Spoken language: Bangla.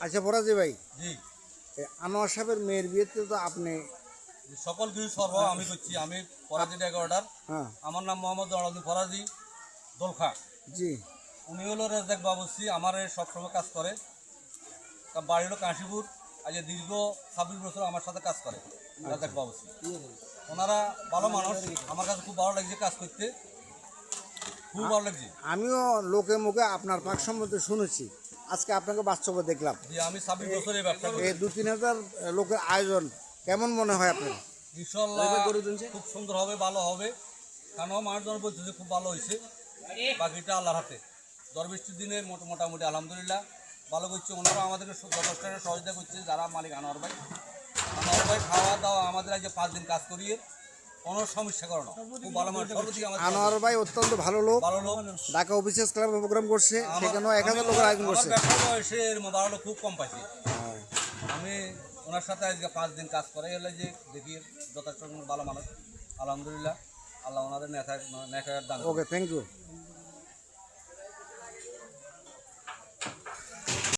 আচ্ছা ফরাজি ভাই, জি, আনোয়ার সাহেবের মেয়ের বিয়েতে তো আপনি। সকল কিছু সর্ব আমি করছি। আমি ফরাজি ডেকোরেটর। হ্যাঁ। আমার নাম মোহাম্মদ জলালুদ্দিন ফরাজি দোলখা। জি। উনি হলো রেজাক বাবুসি, আমার সবসময় কাজ করে। তার বাড়ি হলো কাশীপুর। আজ দীর্ঘ 26 বছর আমার সাথে কাজ করে রেজাক বাবুসি। ওনারা ভালো মানুষ, আমার কাছে খুব ভালো লাগছে কাজ করতে, খুব ভালো লাগছে। আমিও লোকে মুখে আপনার পাক সম্বন্ধে শুনেছি, আজকে আপনাকে বাস্তবে দেখলাম। যে আমি 26 বছর এই ব্যবসা করি। এই 2-3 হাজার লোকের আয়োজন কেমন মনে হয় আপনার? ইনশাল্লাহ খুব সুন্দর হবে, ভালো হবে। কারণ মানুষজন বলছে যে খুব ভালো হয়েছে। বাকিটা আল্লাহর হাতে। ঝড় বৃষ্টির দিনে মোটামুটি আলহামদুলিল্লাহ ভালো করছে। ওনারা আমাদেরকে যথেষ্ট সহযোগিতা করছে, যারা মালিক আনোয়ার ভাই। আনোয়ার ভাই খাওয়া দাওয়া আমাদের আজ 5 দিন কাজ করিয়ে কোনো সমস্যা করে না, খুব ভালো মানুষ। সর্বদিকে আমাদের আনোয়ার ভাই অত্যন্ত ভালো লোক। ভালো লোক। ঢাকা অফিসার্স ক্লাবে প্রোগ্রাম করছে, সেখানেও 1000 লোকের আয়োজন করছে। আমার ব্যবসা বয়সে ভালো লোক খুব কম পাইছি। আমি ওনার সাথে আজকে 5 দিন কাজ করে এলে যে দেখি যথেষ্ট ভালো মানুষ। আলহামদুলিল্লাহ, আল্লাহ ওনাদের নেখার দান। ওকে, থ্যাংক ইউ।